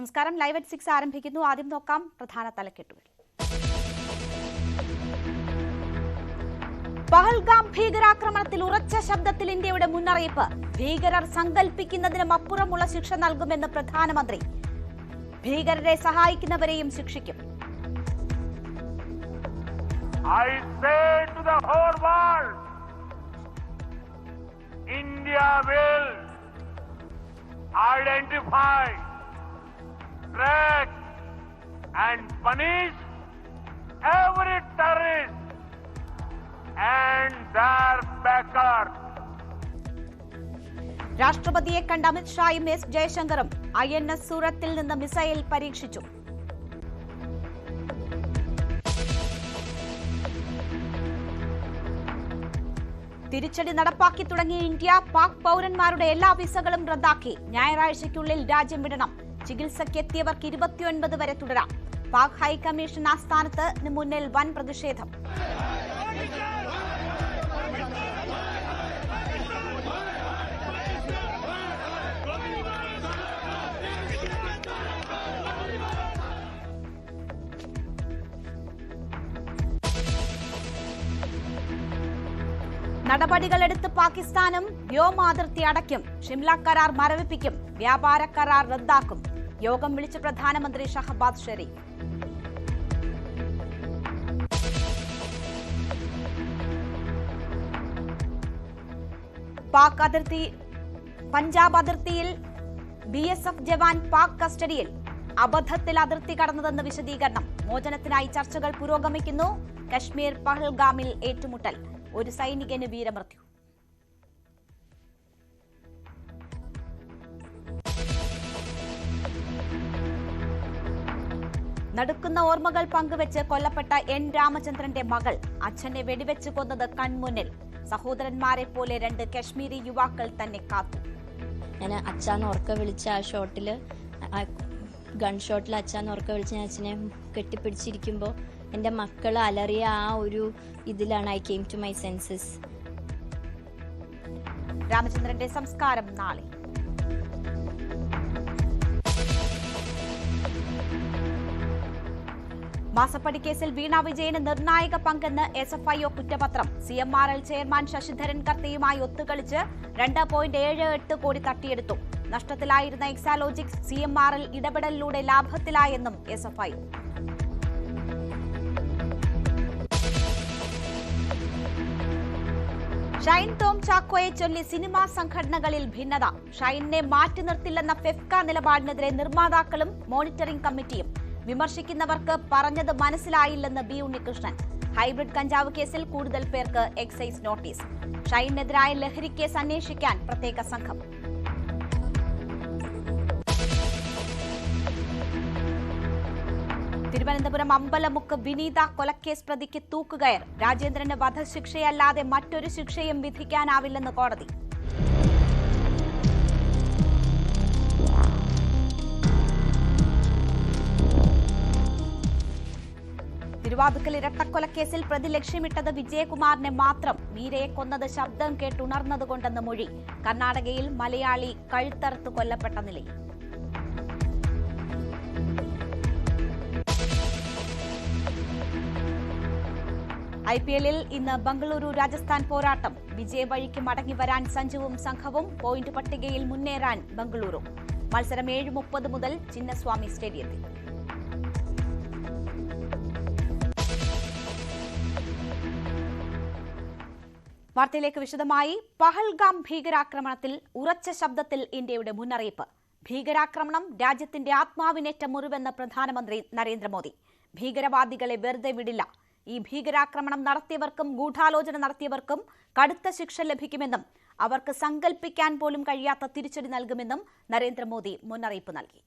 നമസ്കാരം. Live at 6 ആരംഭിക്കുന്നു. ആദ്യം നോക്കാം പ്രധാന തലക്കെട്ടുകൾ. പഹൽഗാം ഭീകരാക്രമണത്തിൽ ഉറച്ച ശബ്ദത്തിൽ ഇന്ത്യയുടെ മുന്നറിയിപ്പ്. ഭീകരർ സങ്കൽപ്പിക്കുന്നതിനും അപ്പുറമുള്ള ശിക്ഷ നൽകുമെന്ന് പ്രധാനമന്ത്രി. ഭീകരരെ സഹായിക്കുന്നവരെയും ശിക്ഷിക്കും. I say to the whole world, India will identify, track and punish every terrorist and their backers. രാഷ്ട്രപതിയെ കണ്ട അമിത് ഷായും എസ് ജയശങ്കറും INS സൂറത്തിൽ നിന്ന് മിസൈൽ പരീക്ഷിച്ചു. തിരിച്ചടി നടപ്പാക്കി തുടങ്ങിയ ഇന്ത്യ. പാക് പൗരന്മാരുടെ എല്ലാ വിസകളും റദ്ദാക്കി. ഞായറാഴ്ചയ്ക്കുള്ളിൽ രാജ്യം വിടണം. ചികിത്സയ്ക്കെത്തിയവർക്ക് 29 വരെ തുടരാം. പാക് ഹൈക്കമ്മീഷൻ ആസ്ഥാനത്തിന് മുന്നിൽ വൻ പ്രതിഷേധം. നടപടികളെടുത്ത് പാകിസ്ഥാനും വ്യോമാതിർത്തി അടയ്ക്കും. ഷിംല കരാർ മരവിപ്പിക്കും. വ്യാപാര കരാർ റദ്ദാക്കും. യോഗം വിളിച്ച പ്രധാനമന്ത്രി ഷഹബാസ് ഷെരീഫ്. പഞ്ചാബ് അതിർത്തിയിൽ BSF ജവാൻ പാക് കസ്റ്റഡിയിൽ. അബദ്ധത്തിൽ അതിർത്തി കടന്നതെന്ന് വിശദീകരണം. മോചനത്തിനായി ചർച്ചകൾ പുരോഗമിക്കുന്നു. കശ്മീർ പഹൽഗാമിൽ ഏറ്റുമുട്ടൽ. ഒരു സൈനികന് വീരമൃത്യു. നടുക്കുന്ന ഓർമ്മകൾ പങ്കുവെച്ച് കൊല്ലപ്പെട്ട N രാമചന്ദ്രന്റെ മകൾ. അച്ഛനെ വെടിവെച്ച് കൊന്നത് കൺമുന്നിൽ. സഹോദരന്മാരെ പോലെ 2 കശ്മീരി യുവാക്കൾ തന്നെ കാത്തു. ഞാൻ അച്ഛാന്ന് ഉറക്ക വിളിച്ച ആ ഷോട്ടിൽ, ഗൺ ഷോട്ടിൽ അച്ഛാന്ന് ഉറക്ക വിളിച്ച് ഞാൻ അച്ഛനെ കെട്ടിപ്പിടിച്ചിരിക്കുമ്പോൾ എൻ്റെ മക്കൾ അലറിയ ആ ഒരു ഇതിലാണ് I came to my senses. രാമചന്ദ്രന്റെ സംസ്കാരം നാളെ. മാസപ്പടി കേസിൽ വീണ വിജയന് നിർണായക പങ്കെന്ന് SFIO കുറ്റപത്രം. CMRL ചെയർമാൻ ശശിധരൻ കർത്തയുമായി ഒത്തുകളിച്ച് 2.78 കോടി തട്ടിയെടുത്തു. നഷ്ടത്തിലായിരുന്ന എക്സാലോജിക്സ് CMRL ഇടപെടലിലൂടെ ലാഭത്തിലായെന്നും SFIO. ഷൈൻ ടോം ചാക്കോയെ ചൊല്ലി സിനിമാ സംഘടനകളിൽ ഭിന്നത. ഷൈനെ മാറ്റി നിർത്തില്ലെന്ന ഫെഫ്ക നിലപാടിനെതിരെ നിർമ്മാതാക്കളും മോണിറ്ററിംഗ് കമ്മിറ്റിയും. വിമർശിക്കുന്നവർക്ക് പറഞ്ഞത് മനസ്സിലായില്ലെന്ന് B ഉണ്ണികൃഷ്ണൻ. ഹൈബ്രിഡ് കഞ്ചാവ് കേസിൽ കൂടുതൽ പേർക്ക് എക്സൈസ് നോട്ടീസ്. ഷൈനെതിരായ ലഹരി കേസ് അന്വേഷിക്കാൻ പ്രത്യേക സംഘം. തിരുവനന്തപുരം അമ്പലമുക്ക് വിനീത കൊലക്കേസ് പ്രതിക്ക് തൂക്കുകയർ. രാജേന്ദ്രന് വധശിക്ഷയല്ലാതെ മറ്റൊരു ശിക്ഷയും വിധിക്കാനാവില്ലെന്ന് കോടതി. തിരുവാതുക്കൽ ഇരട്ടക്കൊലക്കേസിൽ പ്രതി ലക്ഷ്യമിട്ടത് വിജയകുമാറിനെ മാത്രം. മീരയെ കൊന്നത് ശബ്ദം കേട്ടുണർന്നതുകൊണ്ടെന്ന് മൊഴി. കർണാടകയിൽ മലയാളി കഴുത്തറുത്ത് കൊല്ലപ്പെട്ട നിലയിൽ. IPL-ൽ ഇന്ന് ബംഗളൂരു രാജസ്ഥാൻ പോരാട്ടം. വിജയവഴിക്ക് മടങ്ങി വരാൻ സഞ്ജുവും സംഘവും. പോയിന്റ് പട്ടികയിൽ മുന്നേറാൻ ബംഗളൂരു. മത്സരം 7:30 മുതൽ ചിന്നസ്വാമി സ്റ്റേഡിയത്തിൽ. വാർത്തയിലേക്ക് വിശദമായി. പഹൽഗാം ഭീകരാക്രമണത്തിൽ ഉറച്ച ശബ്ദത്തിൽ ഇന്ത്യയുടെ മുന്നറിയിപ്പ്. ഭീകരാക്രമണം രാജ്യത്തിന്റെ ആത്മാവിനേറ്റ മുറിവെന്ന് പ്രധാനമന്ത്രി നരേന്ദ്രമോദി. ഭീകരവാദികളെ വെറുതെ വിടില്ല. ഈ ഭീകരാക്രമണം നടത്തിയവർക്കും ഗൂഢാലോചന നടത്തിയവർക്കും കടുത്ത ശിക്ഷ ലഭിക്കുമെന്നും അവർക്ക് സങ്കൽപ്പിക്കാൻ പോലും കഴിയാത്ത തിരിച്ചടി നൽകുമെന്നും നരേന്ദ്രമോദി മുന്നറിയിപ്പ് നൽകി.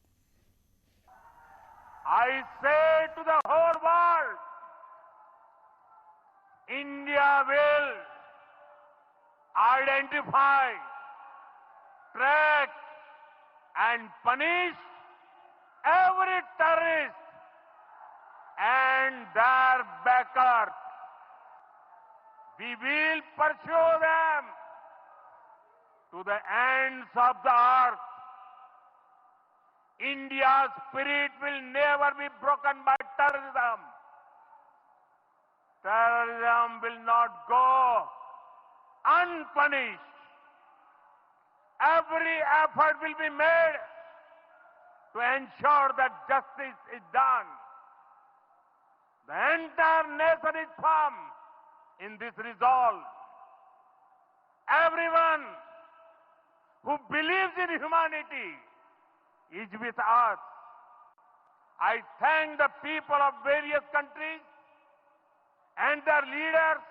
I say to the whole world, India will identify, track and punish every terrorist and their backers. We will pursue them to the ends of the earth. India's spirit will never be broken by terrorism. Terrorism will not go unpunished. Every effort will be made to ensure that justice is done. The entire nation is firm in this resolve. Everyone who believes in humanity is with us. I thank the people of various countries and their leaders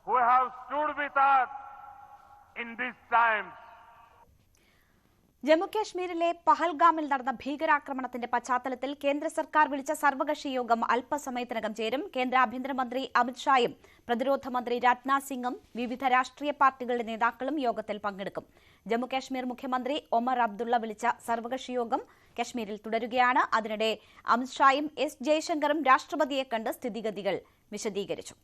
who have stood with us in these times. ജമ്മുകാശ്മീരിലെ പഹൽഗാമിൽ നടന്ന ഭീകരാക്രമണത്തിന്റെ പശ്ചാത്തലത്തിൽ കേന്ദ്ര സർക്കാർ വിളിച്ച സർവകക്ഷി യോഗം അല്പസമയത്തിനകം ചേരും. കേന്ദ്ര ആഭ്യന്തരമന്ത്രി അമിത്ഷായും പ്രതിരോധ മന്ത്രി രാജ്നാഥ് സിംഗും വിവിധ രാഷ്ട്രീയ പാർട്ടികളുടെ നേതാക്കളും യോഗത്തിൽ പങ്കെടുക്കും. ജമ്മുകാശ്മീർ മുഖ്യമന്ത്രി ഒമർ അബ്ദുള്ള വിളിച്ച സർവകക്ഷി യോഗം കശ്മീരിൽ തുടരുകയാണ്. അതിനിടെ അമിത്ഷായും എസ് ജയശങ്കറും രാഷ്ട്രപതിയെ കണ്ട് സ്ഥിതിഗതികൾ വിശദീകരിച്ചു.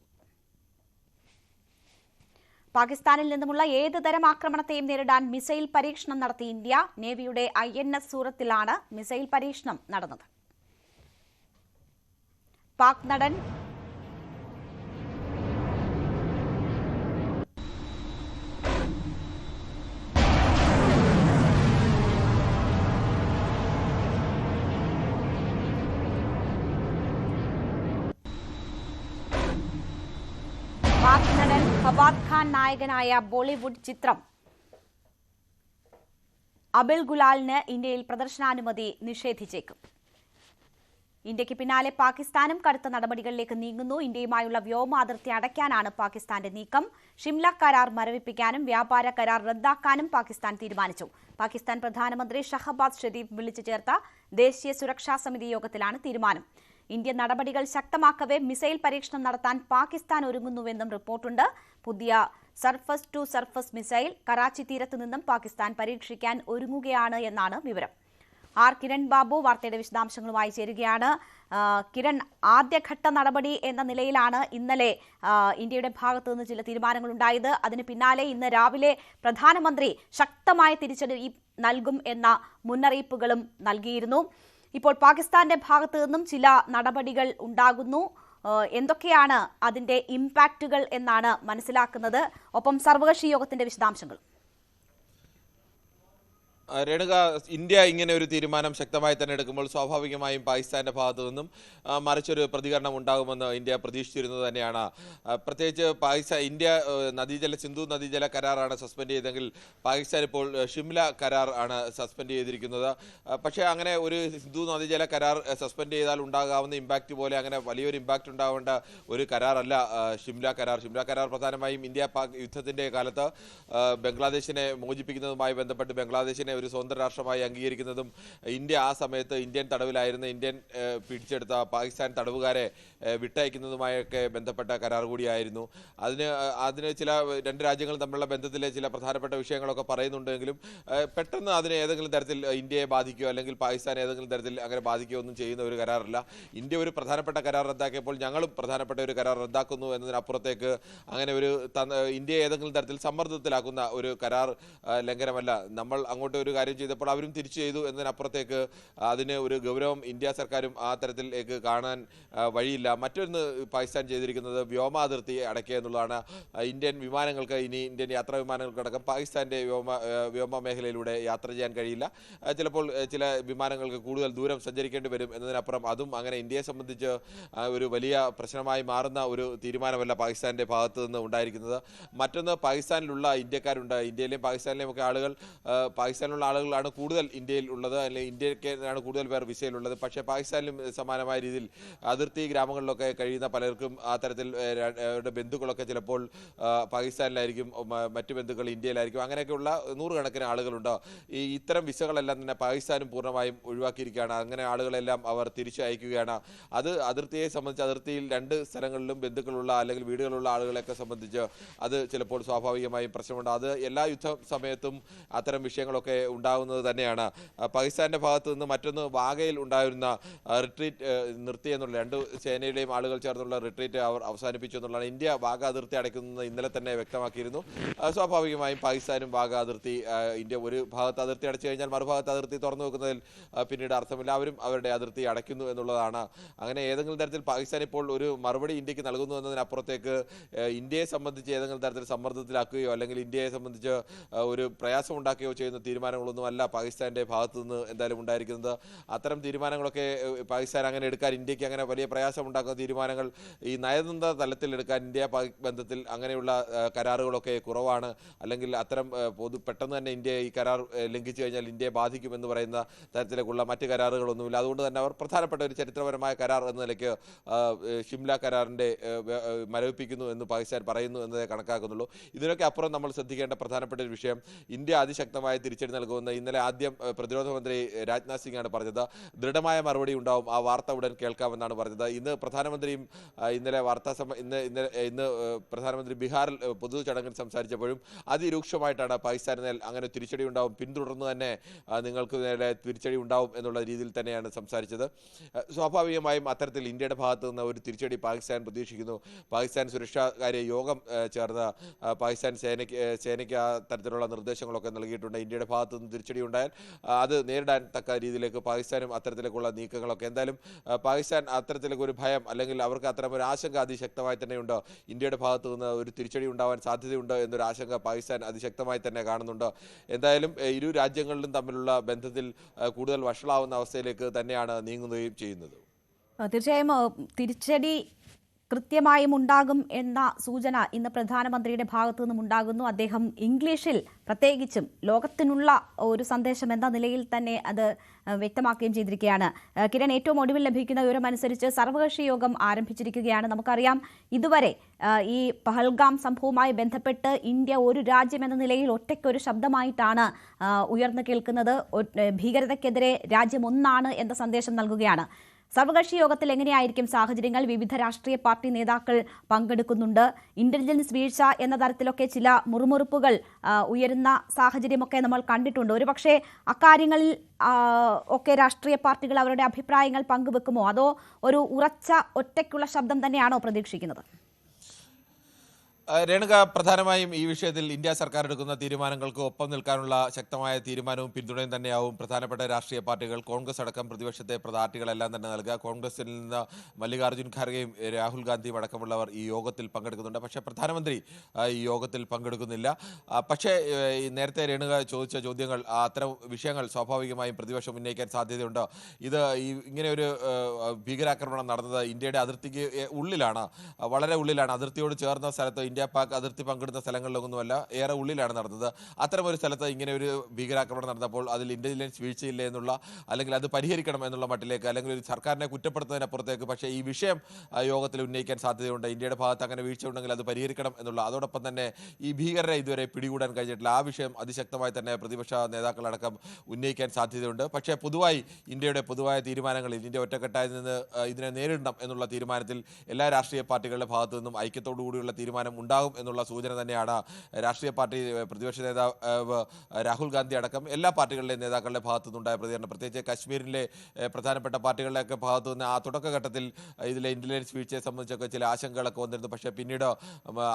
പാകിസ്ഥാനിൽ നിന്നുമുള്ള ഏത് തരം ആക്രമണത്തെയും നേരിടാൻ മിസൈൽ പരീക്ഷണം നടത്തി ഇന്ത്യ. നേവിയുടെ INS സൂറത്തിലാണ് മിസൈൽ പരീക്ഷണം നടന്നത്. പാക് നടൻ ഫവാദ് ഖാൻ നായകനായ ബോളിവുഡ് ചിത്രം അബിൽ ഗുലാലിന് ഇന്ത്യയിൽ പ്രദർശനാനുമതി നിഷേധിച്ചേക്കും. ഇന്ത്യക്ക് പിന്നാലെ പാകിസ്ഥാനും കടുത്ത നടപടികളിലേക്ക് നീങ്ങുന്നു. ഇന്ത്യയുമായുള്ള വ്യോമ അതിർത്തി അടയ്ക്കാനാണ് പാകിസ്ഥാന്റെ നീക്കം. ഷിംല കരാർ മരവിപ്പിക്കാനും വ്യാപാര കരാർ റദ്ദാക്കാനും പാകിസ്ഥാൻ തീരുമാനിച്ചു. പാകിസ്ഥാൻ പ്രധാനമന്ത്രി ഷഹബാസ് ഷെരീഫ് വിളിച്ചു ചേർത്ത ദേശീയ സുരക്ഷാ സമിതി യോഗത്തിലാണ് തീരുമാനം. ഇന്ത്യൻ നടപടികൾ ശക്തമാക്കവേ മിസൈൽ പരീക്ഷണം നടത്താൻ പാകിസ്ഥാൻ ഒരുങ്ങുന്നുവെന്നും റിപ്പോർട്ടുണ്ട്. പുതിയ surface to surface missile Karachi തീരത്ത് നിന്നും പാകിസ്ഥാൻ പരീക്ഷിക്കാൻ ഒരുങ്ങുകയാണ് എന്നാണ് വിവരം. ആർ കിരൺ ബാബു വാർത്തയുടെ വിശദാംശങ്ങളുമായി ചേരുകയാണ്. കിരൺ, ആദ്യഘട്ട നടപടി എന്ന നിലയിലാണ് ഇന്നലെ ഇന്ത്യയുടെ ഭാഗത്തു നിന്ന് ചില തീരുമാനങ്ങളുണ്ടായത്. അതിന് പിന്നാലെ ഇന്ന് രാവിലെ പ്രധാനമന്ത്രി ശക്തമായ തിരിച്ചടി നൽകും എന്ന മുന്നറിയിപ്പുകളും നൽകിയിരുന്നു. ഇപ്പോൾ പാകിസ്ഥാന്റെ ഭാഗത്തു നിന്നും ചില നടപടികൾ ഉണ്ടാകുന്നു. എന്തൊക്കെയാണ് അതിന്റെ ഇംപാക്റ്റുകൾ എന്നാണ് മനസ്സിലാക്കുന്നത്? ഒപ്പം സർവകക്ഷി യോഗത്തിന്റെ വിശദാംശങ്ങൾ. രേണുക, ഇന്ത്യ ഇങ്ങനെ ഒരു തീരുമാനം ശക്തമായി തന്നെ എടുക്കുമ്പോൾ സ്വാഭാവികമായും പാകിസ്ഥാന്റെ ഭാഗത്തു നിന്നും മറിച്ചൊരു പ്രതികരണം ഉണ്ടാകുമെന്ന് ഇന്ത്യ പ്രതീക്ഷിച്ചിരുന്നത് തന്നെയാണ്. പ്രത്യേകിച്ച് ഇന്ത്യ സിന്ധു നദീജല കരാറാണ് സസ്പെൻഡ് ചെയ്തെങ്കിൽ പാകിസ്ഥാൻ ഇപ്പോൾ ഷിംല കരാർ ആണ് സസ്പെൻഡ് ചെയ്തിരിക്കുന്നത്. പക്ഷേ അങ്ങനെ ഒരു സിന്ധു നദീജല കരാർ സസ്പെൻഡ് ചെയ്താൽ ഉണ്ടാകാവുന്ന ഇമ്പാക്റ്റ് പോലെ അങ്ങനെ വലിയൊരു ഇമ്പാക്റ്റ് ഉണ്ടാവേണ്ട ഒരു കരാറല്ല ഷിംല കരാർ. ഷിംല കരാർ പ്രധാനമായും ഇന്ത്യ പാക് യുദ്ധത്തിന്റെ കാലത്ത് ബംഗ്ലാദേശിനെ മോചിപ്പിക്കുന്നതുമായി ബന്ധപ്പെട്ട് ബംഗ്ലാദേശിനെ ഒരു സ്വതന്ത്ര രാഷ്ട്രമായി അംഗീകരിക്കുന്നതും ഇന്ത്യ ആ സമയത്ത് ഇന്ത്യൻ തടവിലായിരുന്ന ഇന്ത്യൻ പിടിച്ചെടുത്ത പാകിസ്ഥാൻ തടവുകാരെ വിട്ടയക്കുന്നതുമായൊക്കെ ബന്ധപ്പെട്ട കരാർ കൂടിയായിരുന്നു. അതിന് ചില രണ്ട് രാജ്യങ്ങൾ തമ്മിലുള്ള ബന്ധത്തിലെ ചില പ്രധാനപ്പെട്ട വിഷയങ്ങളൊക്കെ പറയുന്നുണ്ടെങ്കിലും പെട്ടെന്ന് അതിന് ഏതെങ്കിലും തരത്തിൽ ഇന്ത്യയെ ബാധിക്കുകയോ അല്ലെങ്കിൽ പാകിസ്ഥാൻ ഏതെങ്കിലും തരത്തിൽ അങ്ങനെ ബാധിക്കുകയോ ഒന്നും ചെയ്യുന്ന ഒരു കരാറല്ല. ഇന്ത്യ ഒരു പ്രധാനപ്പെട്ട കരാർ റദ്ദാക്കിയപ്പോൾ ഞങ്ങളും പ്രധാനപ്പെട്ട ഒരു കരാർ റദ്ദാക്കുന്നു എന്നതിനപ്പുറത്തേക്ക് അങ്ങനെ ഒരു ഇന്ത്യയെ ഏതെങ്കിലും തരത്തിൽ സമ്മർദ്ദത്തിലാക്കുന്ന ഒരു കരാർ ലംഘനമല്ല. നമ്മൾ അങ്ങോട്ട് ഒരു കാര്യം ചെയ്തപ്പോൾ അവരും തിരിച്ചു ചെയ്തു എന്നതിനപ്പുറത്തേക്ക് അതിന് ഒരു ഗൗരവം ഇന്ത്യ സർക്കാരും ആ തരത്തിലേക്ക് കാണാൻ വഴിയില്ല. മറ്റൊന്ന് പാകിസ്ഥാൻ ചെയ്തിരിക്കുന്നത് വ്യോമാതിർത്തി അടയ്ക്കുക എന്നുള്ളതാണ്. ഇന്ത്യൻ വിമാനങ്ങൾക്ക് ഇനി ഇന്ത്യൻ യാത്രാ വിമാനങ്ങൾക്കടക്കം പാകിസ്ഥാന്റെ വ്യോമ മേഖലയിലൂടെ യാത്ര ചെയ്യാൻ കഴിയില്ല. ചിലപ്പോൾ ചില വിമാനങ്ങൾക്ക് കൂടുതൽ ദൂരം സഞ്ചരിക്കേണ്ടി വരും എന്നതിനപ്പുറം അതും അങ്ങനെ ഇന്ത്യയെ സംബന്ധിച്ച് ഒരു വലിയ പ്രശ്നമായി മാറുന്ന ഒരു തീരുമാനമല്ല പാകിസ്ഥാന്റെ ഭാഗത്തു നിന്ന് ഉണ്ടായിരിക്കുന്നത്. മറ്റൊന്ന്, പാകിസ്ഥാനിലുള്ള ഇന്ത്യക്കാരുണ്ട്. ഇന്ത്യയിലെയും പാകിസ്ഥാനിലെയും ഒക്കെ ആളുകൾ പാകിസ്ഥാനിലുള്ള ആളുകളാണ് കൂടുതൽ ഇന്ത്യയിൽ ഉള്ളത്, അല്ലെങ്കിൽ ഇന്ത്യക്കാണ് കൂടുതൽ പേർ വിസയിലുള്ളത്. പക്ഷേ പാകിസ്ഥാനിലും സമാനമായ രീതിയിൽ അതിർത്തി ഗ്രാമങ്ങളിലൊക്കെ കഴിയുന്ന പലർക്കും ആ തരത്തിൽ ബന്ധുക്കളൊക്കെ ചിലപ്പോൾ പാകിസ്ഥാനിലായിരിക്കും, മറ്റു ബന്ധുക്കൾ ഇന്ത്യയിലായിരിക്കും. അങ്ങനെയൊക്കെയുള്ള നൂറുകണക്കിന് ആളുകളുണ്ട്. ഇത്തരം വിസകളെല്ലാം തന്നെ പാകിസ്ഥാനും പൂർണ്ണമായും ഒഴിവാക്കിയിരിക്കുകയാണ്. അങ്ങനെ ആളുകളെല്ലാം അവർ തിരിച്ചു അയക്കുകയാണ്. അത് അതിർത്തിയെ സംബന്ധിച്ച് അതിർത്തിയിൽ രണ്ട് സ്ഥലങ്ങളിലും ബന്ധുക്കളുള്ള അല്ലെങ്കിൽ വീടുകളുള്ള ആളുകളെയൊക്കെ സംബന്ധിച്ച് അത് ചിലപ്പോൾ സ്വാഭാവികമായും പ്രശ്നമുണ്ട്. അത് എല്ലാ യുദ്ധ സമയത്തും അത്തരം വിഷയങ്ങളൊക്കെ ഉണ്ടാകുന്നത് തന്നെയാണ്. പാകിസ്ഥാന്റെ ഭാഗത്തു നിന്ന് മറ്റൊന്ന് വാഗയിൽ ഉണ്ടായിരുന്ന റിട്രീറ്റ് നിർത്തി എന്നുള്ള രണ്ട് സേനയിലെയും ആളുകൾ ചേർന്നുള്ള റിട്രീറ്റ് അവർ അവസാനിപ്പിച്ചു എന്നുള്ളതാണ്. ഇന്ത്യ വാഗ അതിർത്തി അടയ്ക്കുന്നത് ഇന്നലെ തന്നെ വ്യക്തമാക്കിയിരുന്നു. സ്വാഭാവികമായും പാകിസ്ഥാനും വാഗ അതിർത്തി ഇന്ത്യ ഒരു ഭാഗത്ത് അതിർത്തി അടച്ചു കഴിഞ്ഞാൽ മറുഭാഗത്ത് അതിർത്തി തുറന്നു വെക്കുന്നതിൽ പിന്നീട് അർത്ഥമില്ല. അവരും അവരുടെ അതിർത്തി അടയ്ക്കുന്നു എന്നുള്ളതാണ്. അങ്ങനെ ഏതെങ്കിലും തരത്തിൽ പാകിസ്ഥാൻ ഇപ്പോൾ ഒരു മറുപടി ഇന്ത്യക്ക് നൽകുന്നു എന്നതിനപ്പുറത്തേക്ക് ഇന്ത്യയെ സംബന്ധിച്ച് ഏതെങ്കിലും തരത്തിൽ സമ്മർദ്ദത്തിലാക്കുകയോ അല്ലെങ്കിൽ ഇന്ത്യയെ സംബന്ധിച്ച് ഒരു പ്രയാസം ഉണ്ടാക്കുകയോ ചെയ്യുന്ന തീരുമാനങ്ങളൊന്നുമല്ല പാകിസ്ഥാന്റെ ഭാഗത്തു നിന്ന് എന്തായാലും ഉണ്ടായിരിക്കുന്നത്. അത്തരം തീരുമാനങ്ങളൊക്കെ പാകിസ്ഥാൻ അങ്ങനെ എടുക്കാൻ, ഇന്ത്യക്ക് അങ്ങനെ വലിയ പ്രയാസം ഉണ്ടാക്കുന്ന തീരുമാനങ്ങൾ ഈ നയതന്ത്ര തലത്തിൽ എടുക്കാൻ ഇന്ത്യ പാക് ബന്ധത്തിൽ അങ്ങനെയുള്ള കരാറുകളൊക്കെ കുറവാണ്. അല്ലെങ്കിൽ അത്തരം പെട്ടെന്ന് തന്നെ ഇന്ത്യ ഈ കരാർ ലംഘിച്ചു കഴിഞ്ഞാൽ ഇന്ത്യയെ ബാധിക്കുമെന്ന് പറയുന്ന തരത്തിലേക്കുള്ള മറ്റ് കരാറുകളൊന്നുമില്ല. അതുകൊണ്ട് തന്നെ അവർ പ്രധാനപ്പെട്ട ഒരു ചരിത്രപരമായ കരാർ എന്ന നിലയ്ക്ക് ഷിംല കരാറിന്റെ മരവിപ്പിക്കുന്നു എന്ന് പാകിസ്ഥാൻ പറയുന്നു എന്നതേ കണക്കാക്കുന്നുള്ളൂ. ഇതിനൊക്കെ അപ്പുറം നമ്മൾ ശ്രദ്ധിക്കേണ്ട പ്രധാനപ്പെട്ട ഒരു വിഷയം, ഇന്ത്യ അതിശക്തമായ തിരിച്ചടി നൽകുമെന്ന് ഇന്നലെ ആദ്യം പ്രതിരോധ മന്ത്രി രാജ്നാഥ് സിംഗ് ആണ് പറഞ്ഞത്. ദൃഢമായ മറുപടി ഉണ്ടാവും, ആ വാർത്ത ഉടൻ കേൾക്കാമെന്നാണ് പറഞ്ഞത്. ഇന്ന് പ്രധാനമന്ത്രിയും ഇന്നലെ ഇന്ന് പ്രധാനമന്ത്രി ബീഹാറിൽ പൊതുചടങ്ങിൽ സംസാരിച്ചപ്പോഴും അതിരൂക്ഷമായിട്ടാണ് പാകിസ്ഥാന് നേൽ അങ്ങനെ തിരിച്ചടി ഉണ്ടാവും, പിന്തുടർന്ന് തന്നെ നിങ്ങൾക്ക് നേരെ തിരിച്ചടി ഉണ്ടാവും എന്നുള്ള രീതിയിൽ തന്നെയാണ് സംസാരിച്ചത്. സ്വാഭാവികമായും അത്തരത്തിൽ ഇന്ത്യയുടെ ഭാഗത്തു നിന്ന് ഒരു തിരിച്ചടി പാകിസ്ഥാൻ പ്രതീക്ഷിക്കുന്നു. പാകിസ്ഥാൻ സുരക്ഷാകാര്യ യോഗം ചേർന്ന് പാകിസ്ഥാൻ സേനയ്ക്ക് ആ തരത്തിലുള്ള നിർദ്ദേശങ്ങളൊക്കെ നൽകിയിട്ടുണ്ട്. ഇന്ത്യയുടെ ഭാഗത്തു നിന്ന് തിരിച്ചടി ഉണ്ടായാൽ അത് നേരിടാൻ തക്ക രീതിയിലേക്ക് പാകിസ്ഥാനും അത്തരത്തിലേക്കുള്ള നീക്കങ്ങളൊക്കെ, എന്തായാലും പാകിസ്ഥാൻ അത്തരത്തിലേക്ക് ഒരു ഭയം അല്ലെങ്കിൽ അവർക്ക് അത്തരം ഒരു ആശങ്ക അതിശക്തമായി തന്നെയുണ്ട്. ഇന്ത്യയുടെ ഭാഗത്തു നിന്ന് ഒരു തിരിച്ചടി ഉണ്ടാവാൻ സാധ്യതയുണ്ട് എന്നൊരു ആശങ്ക പാകിസ്ഥാൻ അതിശക്തമായി തന്നെ കാണുന്നുണ്ട്. എന്തായാലും ഇരു രാജ്യങ്ങളിലും തമ്മിലുള്ള ബന്ധത്തിൽ കൂടുതൽ വഷളാവുന്ന അവസ്ഥയിലേക്ക് തന്നെയാണ് നീങ്ങുകയും ചെയ്യുന്നത്. തീർച്ചയായും തിരിച്ചടി കൃത്യമായും ഉണ്ടാകും എന്ന സൂചന ഇന്ന് പ്രധാനമന്ത്രിയുടെ ഭാഗത്തു നിന്നും ഉണ്ടാകുന്നു. അദ്ദേഹം ഇംഗ്ലീഷിൽ പ്രത്യേകിച്ചും ലോകത്തിനുള്ള ഒരു സന്ദേശം എന്ന നിലയിൽ തന്നെ അത് വ്യക്തമാക്കുകയും ചെയ്തിരിക്കുകയാണ്. കിരൺ, ഏറ്റവും ഒടുവിൽ ലഭിക്കുന്ന വിവരമനുസരിച്ച് സർവകക്ഷി യോഗം ആരംഭിച്ചിരിക്കുകയാണ്. നമുക്കറിയാം ഇതുവരെ ഈ പഹൽഗാം സംഭവവുമായി ബന്ധപ്പെട്ട് ഇന്ത്യ ഒരു രാജ്യം എന്ന നിലയിൽ ഒറ്റയ്ക്കൊരു ശബ്ദമായിട്ടാണ് ഉയർന്നു കേൾക്കുന്നത്. ഭീകരതയ്ക്കെതിരെ രാജ്യം ഒന്നാണ് എന്ന സന്ദേശം നൽകുകയാണ്. സർവകക്ഷി യോഗത്തിൽ എങ്ങനെയായിരിക്കും സാഹചര്യങ്ങൾ? വിവിധ രാഷ്ട്രീയ പാർട്ടി നേതാക്കൾ പങ്കെടുക്കുന്നുണ്ട്. ഇന്റലിജൻസ് വീഴ്ച എന്ന തരത്തിലൊക്കെ ചില മുറുമുറുപ്പുകൾ ഉയരുന്ന സാഹചര്യമൊക്കെ നമ്മൾ കണ്ടിട്ടുണ്ട്. ഒരുപക്ഷെ അക്കാര്യങ്ങളിൽ ഒക്കെ രാഷ്ട്രീയ പാർട്ടികൾ അവരുടെ അഭിപ്രായങ്ങൾ പങ്കുവെക്കുമോ, അതോ ഒരു ഉറച്ച ഒറ്റയ്ക്കുള്ള ശബ്ദം തന്നെയാണോ പ്രതീക്ഷിക്കുന്നത്? രേണുക, പ്രധാനമായും ഈ വിഷയത്തിൽ ഇന്ത്യ സർക്കാർ എടുക്കുന്ന തീരുമാനങ്ങൾക്ക് ഒപ്പം നിൽക്കാനുള്ള ശക്തമായ തീരുമാനവും പിന്തുണയും തന്നെയാവും പ്രധാനപ്പെട്ട രാഷ്ട്രീയ പാർട്ടികൾ, കോൺഗ്രസ് അടക്കം പ്രതിപക്ഷത്തെ പാർട്ടികളെല്ലാം തന്നെ നൽകുക. കോൺഗ്രസിൽ നിന്ന് മല്ലികാർജ്ജുൻ ഖാർഗെയും രാഹുൽ ഗാന്ധിയും അടക്കമുള്ളവർ ഈ യോഗത്തിൽ പങ്കെടുക്കുന്നുണ്ട്. പക്ഷേ പ്രധാനമന്ത്രി ഈ യോഗത്തിൽ പങ്കെടുക്കുന്നില്ല. പക്ഷേ നേരത്തെ രേണുക ചോദിച്ച ചോദ്യങ്ങൾ, അത്തരം വിഷയങ്ങൾ സ്വാഭാവികമായും പ്രതിപക്ഷം ഉന്നയിക്കാൻ സാധ്യതയുണ്ട്. ഇത് ഇങ്ങനെ ഒരു ഭീകരാക്രമണം നടന്നത് ഇന്ത്യയുടെ അതിർത്തിക്ക് ഉള്ളിലാണ്, വളരെ ഉള്ളിലാണ്. അതിർത്തിയോട് ചേർന്ന സ്ഥലത്ത്, ഇന്ത്യ പാക് അതിർത്തി പങ്കിടുന്ന സ്ഥലങ്ങളിലൊന്നുമല്ല, ഏറെ ഉള്ളിലാണ് നടന്നത്. അത്തരമൊരു സ്ഥലത്ത് ഇങ്ങനെ ഒരു ഭീകരാക്രമണം നടന്നപ്പോൾ അതിൽ ഇന്റലിജൻസ് വീഴ്ചയില്ല എന്നുള്ള, അല്ലെങ്കിൽ അത് പരിഹരിക്കണം എന്നുള്ള മട്ടിലേക്ക്, അല്ലെങ്കിൽ ഒരു സർക്കാരിനെ കുറ്റപ്പെടുത്തുന്നതിനപ്പുറത്തേക്ക് പക്ഷേ ഈ വിഷയം യോഗത്തിൽ ഉന്നയിക്കാൻ സാധ്യതയുണ്ട്. ഇന്ത്യയുടെ ഭാഗത്ത് അങ്ങനെ വീഴ്ച ഉണ്ടെങ്കിൽ അത് പരിഹരിക്കണം എന്നുള്ള, അതോടൊപ്പം തന്നെ ഈ ഭീകരരെ ഇതുവരെ പിടികൂടാൻ കഴിഞ്ഞിട്ടില്ല, ആ വിഷയം അതിശക്തമായി തന്നെ പ്രതിപക്ഷ നേതാക്കളടക്കം ഉന്നയിക്കാൻ സാധ്യതയുണ്ട്. പക്ഷേ പൊതുവായി ഇന്ത്യയുടെ പൊതുവായ തീരുമാനങ്ങളിൽ ഇന്ത്യ ഒറ്റക്കെട്ടായി നിന്ന് ഇതിനെ നേരിടണം എന്നുള്ള തീരുമാനത്തിൽ എല്ലാ രാഷ്ട്രീയ പാർട്ടികളുടെ ഭാഗത്തു നിന്നും ഐക്യത്തോടു കൂടിയുള്ള തീരുമാനം ഉണ്ടാകും എന്നുള്ള സൂചന തന്നെയാണ് രാഷ്ട്രീയ പാർട്ടി പ്രതിപക്ഷ നേതാവ് രാഹുൽ ഗാന്ധി അടക്കം എല്ലാ പാർട്ടികളിലെയും നേതാക്കളുടെ ഭാഗത്തു നിന്നുണ്ടായ പ്രതികരണം. പ്രത്യേകിച്ച് കശ്മീരിലെ പ്രധാനപ്പെട്ട പാർട്ടികളുടെയൊക്കെ ഭാഗത്തു നിന്ന് ആ തുടക്കഘട്ടത്തിൽ ഇതിലെ ഇന്റലിജൻസ് വീഴ്ചയെ സംബന്ധിച്ചൊക്കെ ചില ആശങ്കകളൊക്കെ വന്നിരുന്നു. പക്ഷേ പിന്നീട്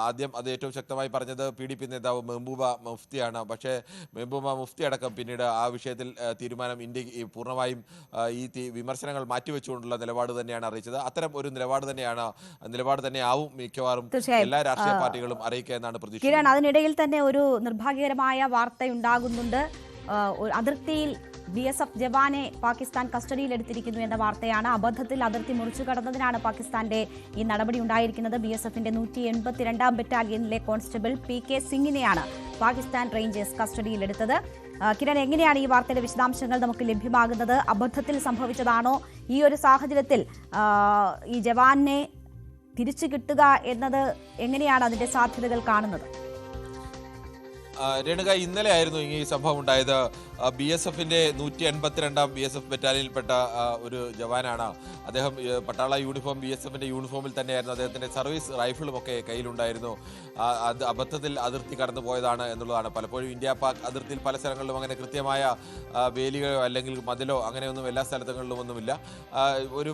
ആദ്യം അത് ഏറ്റവും ശക്തമായി പറഞ്ഞത് PDP നേതാവ് മെഹബൂബ മുഫ്തിയാണ്. പക്ഷേ മെഹബൂബ മുഫ്തി അടക്കം പിന്നീട് ആ വിഷയത്തിൽ തീരുമാനം ഇന്ത്യ പൂർണ്ണമായും ഈ വിമർശനങ്ങൾ മാറ്റിവെച്ചുകൊണ്ടുള്ള നിലപാട് തന്നെയാണ് അറിയിച്ചത്. അത്തരം ഒരു നിലപാട് തന്നെയാവും മിക്കവാറും എല്ലാ രാഷ്ട്രീയ പാർട്ടികളും അറിയിക്കുക എന്നാണ് പ്രതീക്ഷിക്കുന്നത്. കിരൺ, അതിനിടയിൽ തന്നെ ഒരു നിർഭാഗ്യകരമായ വാർത്തയുണ്ടാകുന്നുണ്ട്. അതിർത്തിയിൽ BSF ജവാനെ പാകിസ്ഥാൻ കസ്റ്റഡിയിലെടുത്തിരിക്കുന്നു എന്ന വാർത്തയാണ്. അബദ്ധത്തിൽ അതിർത്തി മുറിച്ചു കടന്നതിനാണ് പാകിസ്ഥാന്റെ ഈ നടപടി ഉണ്ടായിരിക്കുന്നത്. BSFന്റെ 182ാം ബറ്റാലിയനിലെ കോൺസ്റ്റബിൾ PK സിംഗിനെയാണ് പാകിസ്ഥാൻ റേഞ്ചേഴ്സ് കസ്റ്റഡിയിലെടുത്തത്. കിരൺ, എങ്ങനെയാണ് ഈ വാർത്തയുടെ വിശദാംശങ്ങൾ നമുക്ക് ലഭ്യമാകുന്നത്? അബദ്ധത്തിൽ സംഭവിച്ചതാണോ? ഈ ഒരു സാഹചര്യത്തിൽ ഈ ജവാനെ തിരിച്ചു കിട്ടുക എന്നത് എങ്ങനെയാണ് അതിന്റെ സാധ്യതകൾ കാണുന്നത്? രേണുക, ഇന്നലെ ആയിരുന്നു ഈ സംഭവം ഉണ്ടായത്. BSFന്റെ 182ാം BSF ബറ്റാലിയനിൽപ്പെട്ട ഒരു ജവാനാണ്. അദ്ദേഹം പട്ടാള യൂണിഫോം BSFന്റെ യൂണിഫോമിൽ തന്നെയായിരുന്നു. അദ്ദേഹത്തിന്റെ സർവീസ് റൈഫിളും ഒക്കെ കയ്യിലുണ്ടായിരുന്നു. അത് അബദ്ധത്തിൽ അതിർത്തി കടന്നു പോയതാണ് എന്നുള്ളതാണ്. പലപ്പോഴും ഇന്ത്യ പാക് അതിർത്തിയിൽ പല സ്ഥലങ്ങളിലും അങ്ങനെ കൃത്യമായ വേലികളോ അല്ലെങ്കിൽ മതിലോ അങ്ങനെയൊന്നും എല്ലാ സ്ഥലങ്ങളിലും ഒന്നുമില്ല. ഒരു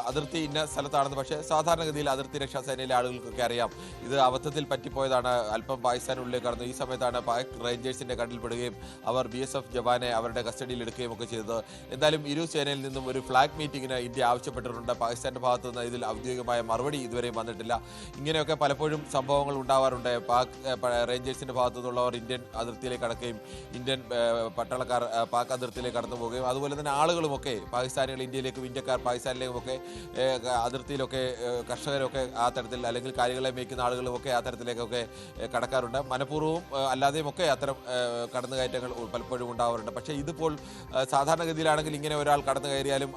അതിർത്തി ഇന്ന സ്ഥലത്താണെന്ന്, പക്ഷേ സാധാരണഗതിയിൽ അതിർത്തി രക്ഷാ സേനയിലെ ആളുകൾക്കൊക്കെ അറിയാം ഇത് അബദ്ധത്തിൽ പറ്റിപ്പോയതാണ്. അല്പം പാകിസ്ഥാനുള്ളിലേക്ക് കടന്നു. ഈ സമയത്താണ് പാക് റേഞ്ചേഴ്സിന്റെ കണ്ണിൽപ്പെടുകയും അവർ BSF ജവാനെ അവരുടെ കസ്റ്റഡിയിൽ എടുക്കുകയും ഒക്കെ ചെയ്തത്. എന്തായാലും ഇരു സേനയിൽ നിന്നും ഒരു ഫ്ലാഗ് മീറ്റിംഗിന് ഇന്ത്യ ആവശ്യപ്പെട്ടിട്ടുണ്ട്. പാകിസ്ഥാന്റെ ഭാഗത്തു നിന്ന് ഇതിൽ ഔദ്യോഗികമായ മറുപടി ഇതുവരെയും വന്നിട്ടില്ല. ഇങ്ങനെയൊക്കെ പലപ്പോഴും സംഭവങ്ങൾ ഉണ്ടാവാറുണ്ട്. പാക് റേഞ്ചേഴ്സിന്റെ ഭാഗത്തു നിന്നുള്ളവർ ഇന്ത്യൻ അതിർത്തിയിലേക്ക് കടക്കുകയും ഇന്ത്യൻ പട്ടാളക്കാർ പാക് അതിർത്തിയിലേക്ക് കടന്നു പോവുകയും അതുപോലെ തന്നെ ആളുകളുമൊക്കെ പാകിസ്ഥാനികൾ ഇന്ത്യയിലേക്കും ഇന്ത്യക്കാർ പാകിസ്ഥാനിലേക്കും ഒക്കെ അതിർത്തിയിലൊക്കെ കർഷകരൊക്കെ ആ തരത്തിൽ അല്ലെങ്കിൽ കാര്യങ്ങളെ മേയ്ക്കുന്ന ആളുകളുമൊക്കെ ആ തരത്തിലേക്കൊക്കെ കടക്കാറുണ്ട്. മനഃപൂർവ്വവും അല്ലാതെയും ഒക്കെ അത്തരം കടന്നുകയറ്റങ്ങൾ പലപ്പോഴും ഉണ്ടാവാറുണ്ട്. പക്ഷേ ഇതിപ്പോൾ സാധാരണഗതിയിലാണെങ്കിൽ ഇങ്ങനെ ഒരാൾ കടന്നു കയറിയാലും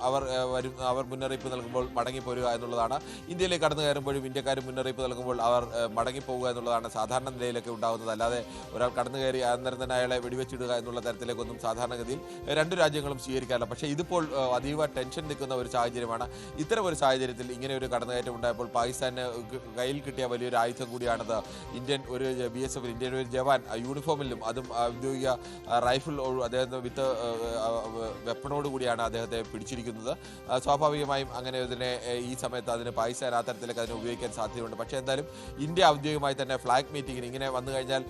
അവർ മുന്നറിയിപ്പ് നൽകുമ്പോൾ മടങ്ങിപ്പോരുക എന്നുള്ളതാണ്. ഇന്ത്യയിലേക്ക് കടന്നു കയറുമ്പോഴും ഇന്ത്യക്കാരും മുന്നറിയിപ്പ് നൽകുമ്പോൾ അവർ മടങ്ങിപ്പോവുക എന്നുള്ളതാണ് സാധാരണ നിലയിലൊക്കെ ഉണ്ടാകുന്നത്. അല്ലാതെ ഒരാൾ കടന്നു കയറി അന്നേരം തന്നെ അയാളെ വെടിവെച്ചിടുക എന്നുള്ള തരത്തിലേക്കൊന്നും സാധാരണഗതിയിൽ രണ്ടു രാജ്യങ്ങളും സ്വീകരിക്കാറില്ല. പക്ഷേ ഇതിപ്പോൾ അതീവ ടെൻഷൻ നിൽക്കുന്ന ഒരു സാഹചര്യമാണ്. ഇത്തരം ഒരു സാഹചര്യത്തിൽ ഇങ്ങനെ ഒരു കടന്നുകയറ്റം ഉണ്ടായപ്പോൾ പാകിസ്ഥാന് കയ്യിൽ കിട്ടിയ വലിയൊരു ആയുധം കൂടിയാണത്. ഇന്ത്യൻ ഒരു BSF ഇന്ത്യൻ ഒരു ജവാൻ യൂണിഫോമിലും അതും ഔദ്യോഗിക റൈഫിൾ അദ്ദേഹം വിത്ത് വെപ്പണോടുകൂടിയാണ് അദ്ദേഹത്തെ പിടിച്ചിരിക്കുന്നത്. സ്വാഭാവികമായും അങ്ങനെ ഇതിനെ ഈ സമയത്ത് അതിന് പാകിസ്ഥാൻ ആ തരത്തിലേക്ക് അതിനെ ഉപയോഗിക്കാൻ സാധ്യതയുണ്ട്. പക്ഷേ എന്തായാലും ഇന്ത്യ ഔദ്യോഗികമായി തന്നെ ഫ്ലാഗ് മീറ്റിങ്ങിന് ഇങ്ങനെ വന്നു കഴിഞ്ഞാൽ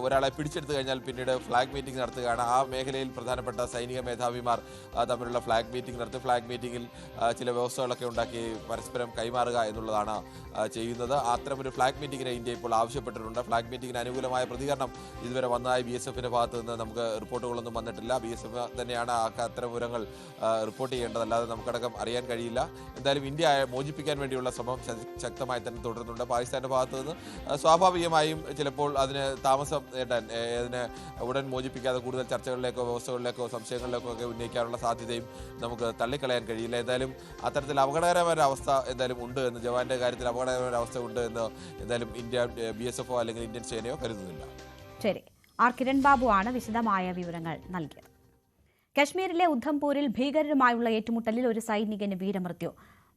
ഒരാളെ പിടിച്ചെടുത്തു കഴിഞ്ഞാൽ പിന്നീട് ഫ്ലാഗ് മീറ്റിംഗ് നടത്തുകയാണ്. ആ മേഖലയിൽ പ്രധാനപ്പെട്ട സൈനിക മേധാവിമാർ തമ്മിലുള്ള ഫ്ലാഗ് മീറ്റിംഗ് നടത്തി ഫ്ലാഗ് മീറ്റിംഗിൽ ചില വ്യവസ്ഥകളൊക്കെ ഉണ്ടാക്കി പരസ്പരം കൈമാറുക എന്നുള്ളതാണ് ചെയ്യുന്നത്. അത്തരമൊരു ഫ്ലാഗ് മീറ്റിംഗിനെ ഇന്ത്യ ഇപ്പോൾ ആവശ്യപ്പെട്ടിട്ടുണ്ട്. ഫ്ലാഗ് മീറ്റിംഗിന് അനുകൂലമായ പ്രതികരണം ഇതുവരെ വന്നതായി BSFന്റെ ഭാഗത്ത് നിന്ന് നമുക്ക് റിപ്പോർട്ടുകളൊന്നും വന്നിട്ടില്ല. BSF തന്നെയാണ് അത്തരം വിവരങ്ങൾ റിപ്പോർട്ട് ചെയ്യേണ്ടതല്ലാതെ നമുക്കടക്കം അറിയാൻ കഴിയില്ല. എന്തായാലും ഇന്ത്യ മോചിപ്പിക്കാൻ വേണ്ടിയുള്ള ശ്രമം ശക്തമായി തന്നെ തുടരുന്നുണ്ട്. പാകിസ്ഥാന്റെ ഭാഗത്ത് നിന്ന് സ്വാഭാവികമായും ചിലപ്പോൾ അതിന് താമസം നേടാൻ അതിനെ ഉടൻ മോചിപ്പിക്കാതെ കൂടുതൽ ചർച്ചകളിലേക്കോ വ്യവസ്ഥകളിലേക്കോ സംശയങ്ങളിലേക്കോ ഒക്കെ ഉന്നയിക്കാനുള്ള സാധ്യതയും നമുക്ക് തള്ളിക്കളയാൻ കഴിയില്ല. എന്തായാലും അത്തരത്തിൽ അപകടകരമായ അവസ്ഥ എന്തായാലും ഉണ്ട് എന്ന് ജവാന്റെ കാര്യത്തിൽ അപകടകരമായ അവസ്ഥ ഉണ്ട് എന്ന് എന്തായാലും ഇന്ത്യ BSFോ അല്ലെങ്കിൽ ഇന്ത്യൻ സേനയോ കരുതുന്നില്ല. ശരി, ആർ കിരൺ ബാബു ആണ് വിശദമായ വിവരങ്ങൾ നൽകിയത്. കശ്മീരിലെ ഉദ്ധംപൂരിൽ ഭീകരരുമായുള്ള ഏറ്റുമുട്ടലിൽ ഒരു സൈനികന് വീരമൃത്യു.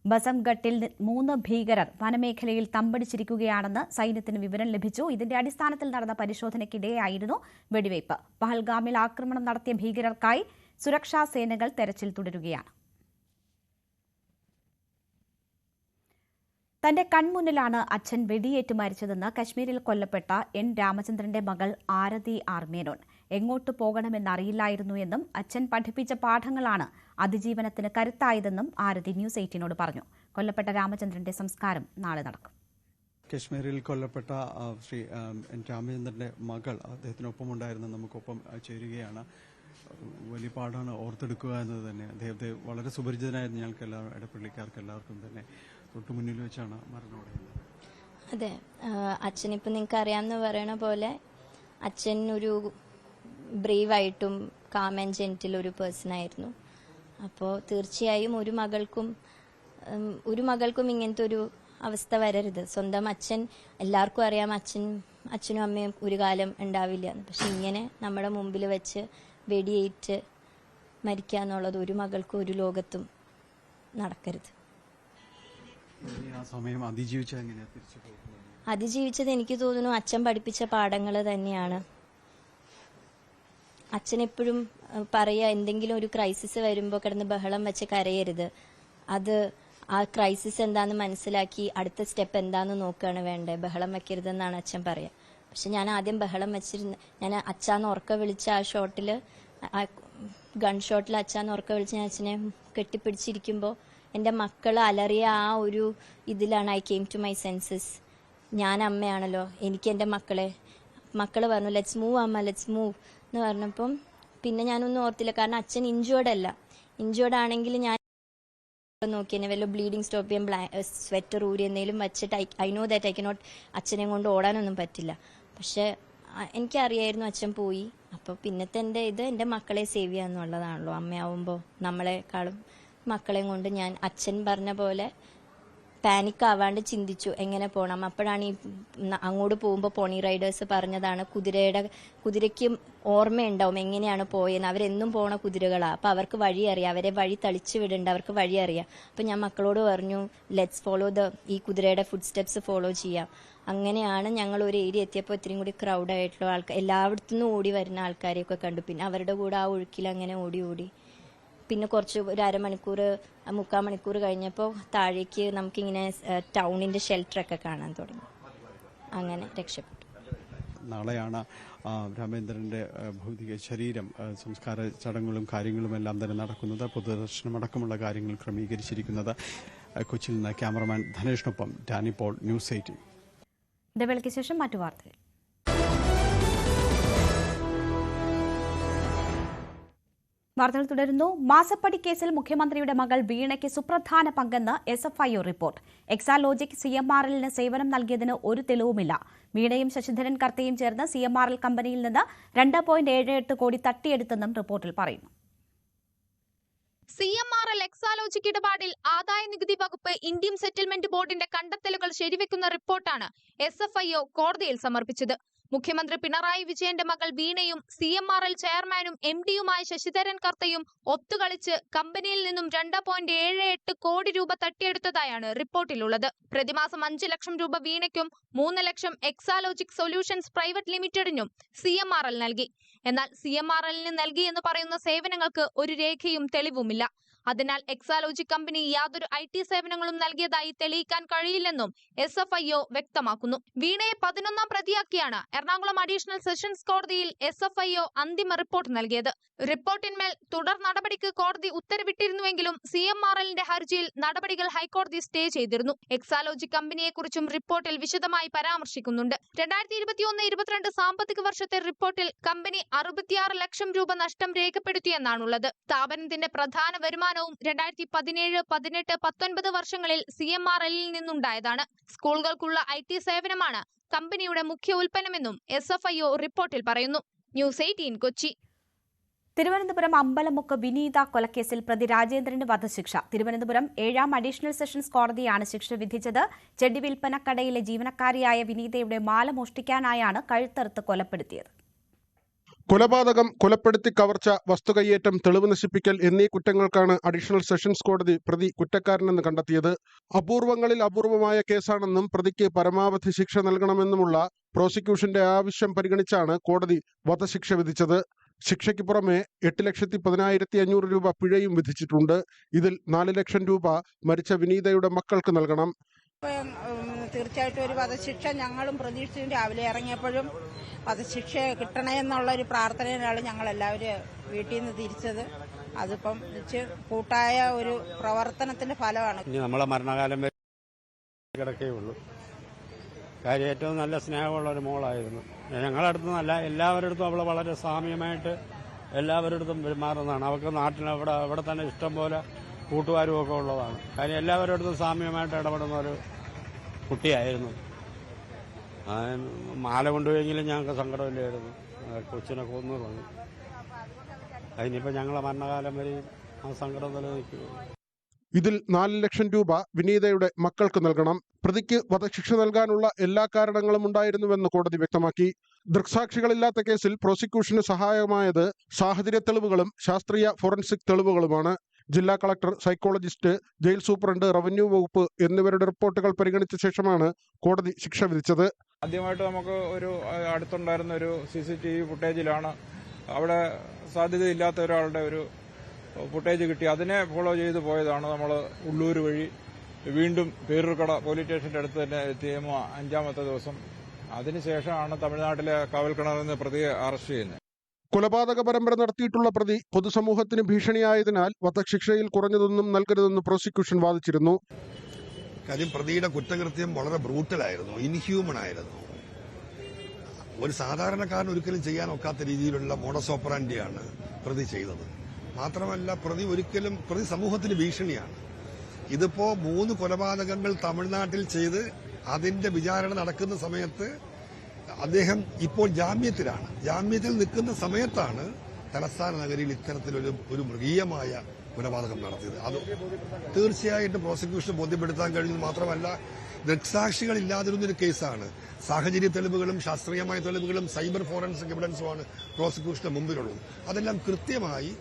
ബസംഗട്ടിൽ 3 ഭീകരർ വനമേഖലയിൽ തമ്പടിച്ചിരിക്കുകയാണെന്ന് സൈന്യത്തിന് വിവരം ലഭിച്ചു. ഇതിന്റെ അടിസ്ഥാനത്തിൽ നടന്ന പരിശോധനയ്ക്കിടെയായിരുന്നു വെടിവയ്പ്. പഹൽഗാമിൽ ആക്രമണം നടത്തിയ ഭീകരർക്കായി സുരക്ഷാ സേനകൾ തെരച്ചിൽ തുടരുകയാണ്. തന്റെ കൺമുന്നിലാണ് അച്ഛൻ വെടിയേറ്റ് മരിച്ചതെന്ന് കശ്മീരിൽ കൊല്ലപ്പെട്ട N. രാമചന്ദ്രന്റെ മകൾ ആരതി ആർ മേനോൻ. എങ്ങോട്ട് പോകണമെന്നറിയില്ലായിരുന്നു എന്നും അച്ഛൻ പഠിപ്പിച്ച പാഠങ്ങളാണ് അതിജീവനത്തിന് കരുത്തായതെന്നും ആരതി ന്യൂസ് 18നോട് പറഞ്ഞു. കൊല്ലപ്പെട്ട രാമചന്ദ്രന്റെ സംസ്കാരം നാളെ നടക്കും. കശ്മീരിൽ കൊല്ലപ്പെട്ട ശ്രീ N. രാമചന്ദ്രന്റെ മകൾ അദ്ദേഹത്തിനൊപ്പം ഉണ്ടായിരുന്ന നമുക്കൊപ്പം ചേരുകയാണ്. വലിയ പാടാണ് ഓർത്തെടുക്കുക എന്നത് തന്നെ. അദ്ദേഹത്തെ വളരെ സുപരിചിതനായിരുന്നു ഞങ്ങൾക്ക് എല്ലാവരും, ഇടപ്പള്ളിക്കാർക്ക് എല്ലാവർക്കും തന്നെ. തൊട്ടു മുന്നിൽ വെച്ചാണ് മരണമടയുന്നത്. അതെ, അച്ഛനിപ്പോൾ നിങ്ങൾക്ക് അറിയാമെന്ന് പറയണ പോലെ അച്ഛൻ ഒരു ബ്രേവായിട്ടും കാം ആൻഡ് ജെന്റിൽ ഒരു പേഴ്സൺ ആയിരുന്നു. അപ്പോൾ തീർച്ചയായും ഒരു മകൾക്കും ഇങ്ങനത്തെ ഒരു അവസ്ഥ വരരുത്. സ്വന്തം അച്ഛൻ, എല്ലാവർക്കും അറിയാം അച്ഛനും അമ്മയും ഒരു കാലം ഉണ്ടാവില്ല, പക്ഷെ ഇങ്ങനെ നമ്മുടെ മുമ്പിൽ വെച്ച് വെടിയേറ്റ് മരിക്കുക എന്നുള്ളത് ഒരു മകൾക്കും ഒരു ലോകത്തും നടക്കരുത്. അതിജീവിച്ചത് എനിക്ക് തോന്നുന്നു അച്ഛൻ പഠിപ്പിച്ച പാഠങ്ങൾ തന്നെയാണ്. അച്ഛൻ എപ്പോഴും പറയുക, എന്തെങ്കിലും ഒരു ക്രൈസിസ് വരുമ്പോൾ കിടന്ന് ബഹളം വെച്ച് കരയരുത്, അത് ആ ക്രൈസിസ് എന്താന്ന് മനസ്സിലാക്കി അടുത്ത സ്റ്റെപ്പ് എന്താന്ന് നോക്കുകയാണ് വേണ്ടത്, ബഹളം വെക്കരുതെന്നാണ് അച്ഛൻ പറയുക. പക്ഷെ ഞാൻ ആദ്യം ബഹളം വെച്ചിരുന്നു. ഞാൻ അച്ഛാന്ന് ഉറക്ക വിളിച്ച ആ ഷോട്ടിൽ, ആ ഗൺ ഷോട്ടിൽ അച്ഛാന്ന് ഉറക്ക വിളിച്ച് ഞാൻ അച്ഛനെ കെട്ടിപ്പിടിച്ചിരിക്കുമ്പോൾ എൻ്റെ മക്കൾ അലറിയ ആ ഒരു ഇതിലാണ് I came to my senses. ഞാൻ അമ്മയാണല്ലോ, എനിക്ക് എൻ്റെ മക്കൾ പറഞ്ഞു ലെറ്റ്സ് മൂവ് അമ്മ, ലെറ്റ്സ് മൂവ് എന്ന് പറഞ്ഞപ്പം പിന്നെ ഞാനൊന്നും ഓർത്തില്ല. കാരണം അച്ഛൻ ഇഞ്ചേർഡ് ആണെങ്കിൽ ഞാൻ നോക്കിയെന്നെ വല്ല ബ്ലീഡിങ് സ്റ്റോപ്പ് ചെയ്യാൻ സ്വെറ്റർ ഊരി എന്തെങ്കിലും വെച്ചിട്ട് I know that I cannot അച്ഛനെ കൊണ്ട് ഓടാനൊന്നും പറ്റില്ല. പക്ഷെ എനിക്കറിയായിരുന്നു അച്ഛൻ പോയി. അപ്പോൾ പിന്നത്തെ എൻ്റെ മക്കളെ സേവ് ചെയ്യുക എന്നുള്ളതാണല്ലോ. അമ്മയാവുമ്പോൾ നമ്മളെക്കാളും മക്കളെയും കൊണ്ട് ഞാൻ അച്ഛൻ പറഞ്ഞ പോലെ പാനിക് ആവാണ്ട് ചിന്തിച്ചു എങ്ങനെ പോകണം. അപ്പോഴാണ് ഈ അങ്ങോട്ട് പോകുമ്പോൾ പോണി റൈഡേഴ്സ് പറഞ്ഞതാണ് കുതിരയ്ക്ക് ഓർമ്മയുണ്ടാവും എങ്ങനെയാണ് പോയെന്ന്. അവരെന്നും പോണ കുതിരകളാണ്. അപ്പോൾ അവർക്ക് വഴി അറിയാം, അവരെ വഴി തളിച്ചു വിടണ്ട, അവർക്ക് വഴി അറിയാം. അപ്പം ഞാൻ മക്കളോട് പറഞ്ഞു, ലെറ്റ്സ് ഫോളോ ഈ കുതിരയുടെ ഫുഡ് സ്റ്റെപ്സ് ഫോളോ ചെയ്യാം. അങ്ങനെയാണ് ഞങ്ങൾ ഒരു ഏരിയ എത്തിയപ്പോൾ ഇത്രയും കൂടി ക്രൗഡായിട്ടുള്ള ആൾക്കാർ, എല്ലായിടത്തുനിന്നും ഓടി വരുന്ന ആൾക്കാരെയൊക്കെ കണ്ടു. പിന്നെ അവരുടെ കൂടെ ആ ഒഴുക്കിൽ അങ്ങനെ ഓടി പിന്നെ കുറച്ച് ഒരു അരമണിക്കൂർ 3/4 മണിക്കൂർ കഴിഞ്ഞപ്പോൾ താഴേക്ക് നമുക്കിങ്ങനെ ടൗണിൻ്റെ ഷെൽട്ടറൊക്കെ കാണാൻ തുടങ്ങി. അങ്ങനെ രക്ഷപ്പെട്ടു. നാളെയാണ് രാമേന്ദ്രന്റെ ഭൗതിക ശരീരം സംസ്കാര ചടങ്ങുകളും കാര്യങ്ങളും എല്ലാം തന്നെ നടക്കുന്നത്. പൊതുദർശനമടക്കമുള്ള കാര്യങ്ങൾ ക്രമീകരിച്ചിരിക്കുന്നത്. കൊച്ചിയിൽ നിന്ന് ക്യാമറമാൻ ധനേഷിനൊപ്പം ഡാനി പോൾ, ന്യൂസ് 18. ഇടവേളയ്ക്ക് ശേഷം മറ്റു വാർത്തകൾ. വാർത്തകൾ തുടരുന്നു. മാസപ്പടി കേസിൽ മുഖ്യമന്ത്രിയുടെ മകൾ വീണയ്ക്ക് സുപ്രധാന പങ്കെന്ന് SFIO റിപ്പോർട്ട്. എക്സാലോജിക് CMRLന് സേവനം നൽകിയതിന് ഒരു തെളിവുമില്ല. വീണയും ശശിധരൻ കർത്തയും ചേർന്ന് CMRL കമ്പനിയിൽ നിന്ന് 2.78 കോടി തട്ടിയെടുത്തെന്നും റിപ്പോർട്ടിൽ പറയുന്നു. CMRL എക്സാലോജിക് ഇടപാടിൽ ആദായ നികുതി വകുപ്പ് ഇന്ത്യൻ സെറ്റിൽമെന്റ് ബോർഡിന്റെ കണ്ടെത്തലുകൾ ശരിവെക്കുന്ന റിപ്പോർട്ടാണ് SFIO കോടതിയിൽ സമർപ്പിച്ചത്. മുഖ്യമന്ത്രി പിണറായി വിജയന്റെ മകൾ വീണയും CMRL ചെയർമാനും MDയുമായ ശശിധരൻ കർത്തയും ഒത്തുകളിച്ച് കമ്പനിയിൽ നിന്നും 2.78 കോടി രൂപ തട്ടിയെടുത്തതായാണ് റിപ്പോർട്ടിലുള്ളത്. പ്രതിമാസം 5 ലക്ഷം രൂപ വീണയ്ക്കും 3 ലക്ഷം എക്സാലോജിക് സൊല്യൂഷൻസ് പ്രൈവറ്റ് ലിമിറ്റഡിനും CMRL നൽകി. എന്നാൽ CMRLന് നൽകിയെന്ന് പറയുന്ന സേവനങ്ങൾക്ക് ഒരു രേഖയും തെളിവുമില്ല. അതിനാൽ എക്സാലോജിക് കമ്പനി യാതൊരു IT സേവനങ്ങളും നൽകിയതായി തെളിയിക്കാൻ കഴിയില്ലെന്നും SFIO വ്യക്തമാക്കുന്നു. വീണയെ 11ാം പ്രതിയാക്കിയാണ് എറണാകുളം അഡീഷണൽ സെഷൻസ് കോടതിയിൽ SFIO അന്തിമ റിപ്പോർട്ട് നൽകിയത്. റിപ്പോർട്ടിന്മേൽ തുടർ നടപടിക്ക് കോടതി ഉത്തരവിട്ടിരുന്നുവെങ്കിലും CMRLന്റെ ഹർജിയിൽ നടപടികൾ ഹൈക്കോടതി സ്റ്റേ ചെയ്തിരുന്നു. എക്സാലോജിക് കമ്പനിയെക്കുറിച്ചും റിപ്പോർട്ടിൽ വിശദമായി പരാമർശിക്കുന്നുണ്ട്. 2021-22 സാമ്പത്തിക വർഷത്തെ റിപ്പോർട്ടിൽ കമ്പനി 66 ലക്ഷം രൂപ നഷ്ടം രേഖപ്പെടുത്തിയെന്നാണുള്ളത്. സ്ഥാപനത്തിന്റെ പ്രധാന വരുമാനം 2017, 18, 19 വർഷങ്ങളിൽ CMRLൽ നിന്നുണ്ടായതാണ്. സ്കൂളുകൾക്കുള്ള IT സേവനമാണ് കമ്പനിയുടെ മുഖ്യ ഉൽപ്പന്നമെന്നും SFIO റിപ്പോർട്ടിൽ പറയുന്നു. ന്യൂസ് 18 കൊച്ചി. തിരുവനന്തപുരം അമ്പലമുക്ക് വിനീത കൊലക്കേസിൽ പ്രതി രാജേന്ദ്രന് വധശിക്ഷ. തിരുവനന്തപുരം 7ാം അഡീഷണൽ സെഷൻസ് കോടതിയാണ് ശിക്ഷ വിധിച്ചത്. ചെടി വിൽപ്പനക്കടയിലെ ജീവനക്കാരിയായ വിനീതയുടെ മാല മോഷ്ടിക്കാനായാണ് കഴുത്തറുത്ത് കൊലപ്പെടുത്തിയത്. കൊലപാതകം, കൊലപ്പെടുത്തി കവർച്ച, വസ്തുകയ്യേറ്റം, തെളിവ് നശിപ്പിക്കൽ എന്നീ കുറ്റങ്ങൾക്കാണ് അഡീഷണൽ സെഷൻസ് കോടതി പ്രതി കുറ്റക്കാരനെന്ന് കണ്ടെത്തിയത്. അപൂർവങ്ങളിൽ അപൂർവമായ കേസാണെന്നും പ്രതിക്ക് പരമാവധി ശിക്ഷ നൽകണമെന്നുമുള്ള പ്രോസിക്യൂഷന്റെ ആവശ്യം പരിഗണിച്ചാണ് കോടതി വധശിക്ഷ വിധിച്ചത്. ശിക്ഷയ്ക്ക് പുറമെ 8,10,500 രൂപ പിഴയും വിധിച്ചിട്ടുണ്ട്. ഇതിൽ 4 ലക്ഷം രൂപ മരിച്ച വിനീതയുടെ മക്കൾക്ക് നൽകണം. തീർച്ചയായിട്ടും ഒരു വധശിക്ഷ ഞങ്ങളും പ്രതീക്ഷിച്ചു. രാവിലെ ഇറങ്ങിയപ്പോഴും വധശിക്ഷ കിട്ടണമെന്നുള്ളൊരു പ്രാർത്ഥനയിലാണ് ഞങ്ങളെല്ലാവരും വീട്ടിൽ നിന്ന് തിരിച്ചത്. അതിപ്പം കൂട്ടായ ഒരു പ്രവർത്തനത്തിന്റെ ഫലമാണ്. നമ്മളെ മരണകാലം വരെ കിടക്കുകയുള്ളൂ. കാര്യം ഏറ്റവും നല്ല സ്നേഹമുള്ള ഒരു മോളായിരുന്നു. ഞങ്ങളുടെ അടുത്ത് നിന്നല്ല, എല്ലാവരുടെ അടുത്തും അവളെ വളരെ സാമ്യമായിട്ട് എല്ലാവരുടെ അടുത്തും പെരുമാറുന്നതാണ്. അവർക്ക് നാട്ടിൽ അവിടെ തന്നെ ഇഷ്ടം പോലെ കൂട്ടുകാരും ഒക്കെ ഉള്ളതാണ്. കാര്യം എല്ലാവരുടെ അടുത്തും സാമ്യമായിട്ട് ഇടപെടുന്ന ഒരു കുട്ടിയായിരുന്നു. മാല കൊണ്ടുപോയെങ്കിലും ഞങ്ങൾക്ക് സങ്കടമില്ലായിരുന്നു. കൊച്ചിനെ കൊന്നു പറഞ്ഞു. അതിനിപ്പോൾ ഞങ്ങളെ മരണകാലം വരെയും ആ സങ്കടം നിലനിൽക്കുകയുള്ളൂ. ഇതിൽ 4 ലക്ഷം രൂപ വിനീതയുടെ മക്കൾക്ക് നൽകണം. പ്രതിക്ക് വധശിക്ഷ നൽകാനുള്ള എല്ലാ കാരണങ്ങളും ഉണ്ടായിരുന്നുവെന്ന് കോടതി വ്യക്തമാക്കി. ദൃക്സാക്ഷികളില്ലാത്ത കേസിൽ പ്രോസിക്യൂഷന് സഹായകമായത് സാഹചര്യ തെളിവുകളും ശാസ്ത്രീയ ഫോറൻസിക് തെളിവുകളുമാണ്. ജില്ലാ collector, psychologist, jail superintendent, revenue വകുപ്പ് എന്നിവരുടെ റിപ്പോർട്ടുകൾ പരിഗണിച്ച ശേഷമാണ് കോടതി ശിക്ഷ വിധിച്ചത്. ആദ്യമായിട്ട് നമുക്ക് ഒരു അടുത്തുണ്ടായിരുന്ന ഒരു CCTV ഫുട്ടേജിലാണ് അവിടെ സാധ്യതയില്ലാത്ത ഒരാളുടെ ഒരു ഫുട്ടേജ് കിട്ടി. അതിനെ ഫോളോ ചെയ്ത് പോയതാണ് നമ്മൾ ഉള്ളൂർ വഴി വീണ്ടും പേരൂർക്കട പോലീസ് സ്റ്റേഷന്റെ അടുത്ത് തന്നെ എത്തിയമോ 5ാമത്തെ ദിവസം. അതിനുശേഷമാണ് തമിഴ്നാട്ടിലെ കാവൽക്കിണറിൽ നിന്ന് പ്രതിയെ അറസ്റ്റ് ചെയ്യുന്നത്. കൊലപാതക പരമ്പര നടത്തിയിട്ടുള്ള പ്രതി പൊതുസമൂഹത്തിന് ഭീഷണിയായതിനാൽ വധശിക്ഷയിൽ കുറഞ്ഞതൊന്നും നൽകരുതെന്ന് പ്രോസിക്യൂഷൻ വാദിച്ചിരുന്നു. കാര്യം പ്രതിയുടെ കുറ്റകൃത്യം വളരെ ബ്രൂട്ടലായിരുന്നു, ഇൻഹ്യൂമൻ ആയിരുന്നു. ഒരു സാധാരണക്കാരൻ ഒരിക്കലും ചെയ്യാൻ ഒക്കാത്ത രീതിയിലുള്ള മോഡസ് ഓപ്പറാൻഡിയാണ് പ്രതി ചെയ്തത്. മാത്രമല്ല പ്രതി സമൂഹത്തിന് ഭീഷണിയാണ്. ഇതിപ്പോ 3 കൊലപാതകങ്ങൾ തമിഴ്നാട്ടിൽ ചെയ്ത് അതിന്റെ വിചാരണ നടക്കുന്ന സമയത്ത് അദ്ദേഹം ഇപ്പോൾ ജാമ്യത്തിലാണ്. ജാമ്യത്തിൽ നിൽക്കുന്ന സമയത്താണ് തലസ്ഥാന നഗരിയിൽ ഇത്തരത്തിലൊരു മൃഗീയമായ കൊലപാതകം നടത്തിയത്. അത് തീർച്ചയായിട്ടും പ്രോസിക്യൂഷന് ബോധ്യപ്പെടുത്താൻ കഴിഞ്ഞത് മാത്രമല്ല, ദൃക്സാക്ഷികൾ ഇല്ലാതിരുന്നൊരു കേസാണ്. സാഹചര്യ തെളിവുകളും ശാസ്ത്രീയമായ തെളിവുകളും സൈബർ ഫോറൻസിക് എവിഡൻസുമാണ് പ്രോസിക്യൂഷന് മുമ്പിലുള്ളത്. അതെല്ലാം കൃത്യമായി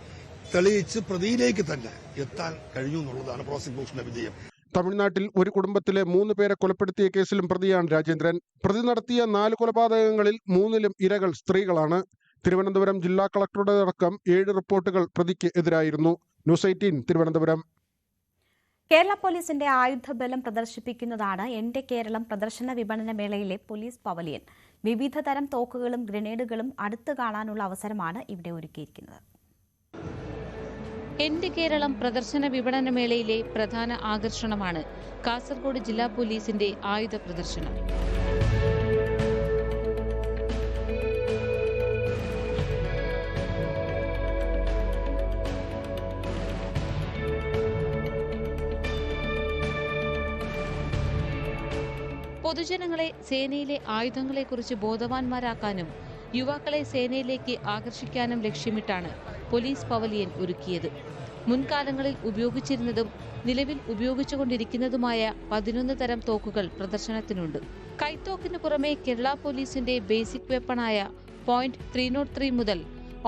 തെളിയിച്ച് പ്രതിയിലേക്ക് തന്നെ എത്താൻ കഴിഞ്ഞു എന്നുള്ളതാണ് പ്രോസിക്യൂഷന്റെ വിജയം. തമിഴ്നാട്ടിൽ ഒരു കുടുംബത്തിലെ 3 പേരെ കൊലപ്പെടുത്തിയ കേസിലും പ്രതിയാണ് രാജേന്ദ്രൻ. പ്രതി നടത്തിയ 4 കൊലപാതകങ്ങളിൽ 3ലും ഇരകൾ സ്ത്രീകളാണ്. തിരുവനന്തപുരം ജില്ലാ കളക്ടറുടെ അടക്കം 7 റിപ്പോർട്ടുകൾ പ്രതിക്ക് എതിരായിരുന്നു. ന്യൂസ് 18 തിരുവനന്തപുരം. കേരള പോലീസിന്റെ ആയുധബലം പ്രദർശിപ്പിക്കുന്നതാണ് എന്റെ കേരളം പ്രദർശന വിപണന മേളയിലെ പോലീസ് പവലിയൻ. വിവിധ തരം തോക്കുകളും ഗ്രനേഡുകളും അടുത്ത് കാണാനുള്ള അവസരമാണ് ഇവിടെ ഒരുക്കിയിരിക്കുന്നത്. എന്റെ കേരളം പ്രദർശന വിപണന മേളയിലെ പ്രധാന ആകർഷണമാണ് കാസർഗോഡ് ജില്ലാ പോലീസിന്റെ ആയുധ പ്രദർശനം. പൊതുജനങ്ങളെ സേനയിലെ ആയുധങ്ങളെക്കുറിച്ച് ബോധവാന്മാരാക്കാനും യുവാക്കളെ സേനയിലേക്ക് ആകർഷിക്കാനും ലക്ഷ്യമിട്ടാണ് പോലീസ് പവലിയൻ ഒരുക്കിയത്. മുൻകാലങ്ങളിൽ ഉപയോഗിച്ചിരുന്നതും നിലവിൽ ഉപയോഗിച്ചുകൊണ്ടിരിക്കുന്നതുമായ 11 തരം തോക്കുകൾ പ്രദർശനത്തിനുണ്ട്. കൈത്തോക്കിന് പുറമെ കേരള പോലീസിന്റെ ബേസിക് വെപ്പണായ .303 മുതൽ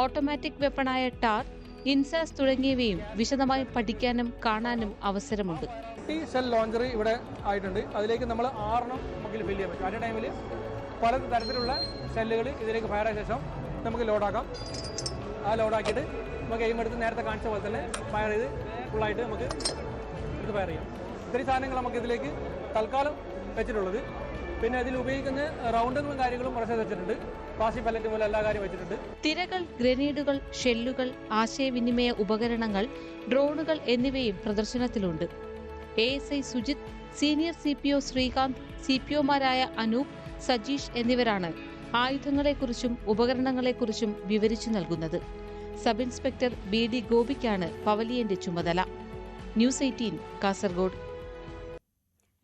ഓട്ടോമാറ്റിക് വെപ്പണായ ടാർ, ഇൻസാസ് തുടങ്ങിയവയും വിശദമായി പഠിക്കാനും കാണാനും അവസരമുണ്ട്. ഈ സെൽ ലോഞ്ചർ ഇവിടെ ആയിട്ടുണ്ട്. അതിലേക്ക് നമ്മൾ 6 നമുക്ക് ഫില്ല് ചെയ്യാൻ പറ്റും. അതേ ടൈമിൽ പല തരത്തിലുള്ള സെല്ലുകൾ ഇതിലേക്ക് ഫയർ ആയ ശേഷം നമുക്ക് ലോഡാക്കാം. ആ ലോഡാക്കിയിട്ട് നമുക്ക് എയിം എടുത്ത് നേരത്തെ കാണിച്ച പോലെ തന്നെ ഫയർ ചെയ്ത് ഫുള്ളായിട്ട് നമുക്ക് എടുത്ത് ഫയർ ചെയ്യാം. ഇത്രയും സാധനങ്ങൾ നമുക്ക് ഇതിലേക്ക് തൽക്കാലം വെച്ചിട്ടുള്ളത്. പിന്നെ അതിൽ ഉപയോഗിക്കുന്ന റൗണ്ടുകളും കാര്യങ്ങളും കുറച്ച് വെച്ചിട്ടുണ്ട്. പാസി പല്ലറ്റ് പോലെ എല്ലാ കാര്യം വെച്ചിട്ടുണ്ട്. തിരകൾ, ഗ്രനേഡുകൾ, ഷെല്ലുകൾ, ആശയവിനിമയ ഉപകരണങ്ങൾ, ഡ്രോണുകൾ എന്നിവയും പ്രദർശനത്തിലുണ്ട്. ASI Sujith, senior CPO Sreekanth, CPOമാരായ അനൂപ്, സജീഷ് എന്നിവരാണ് ആയുധങ്ങളെക്കുറിച്ചും ഉപകരണങ്ങളെക്കുറിച്ചും വിവരിച്ചു നൽകുന്നത്. സബ് ഇൻസ്പെക്ടർ BD ഗോപിക്കാണ് പവലിയന്റെ ചുമതല. ന്യൂസ് 18 കാസർഗോഡ്.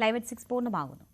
ലൈവ് at 6 പൂർണ്ണമാകുന്നു.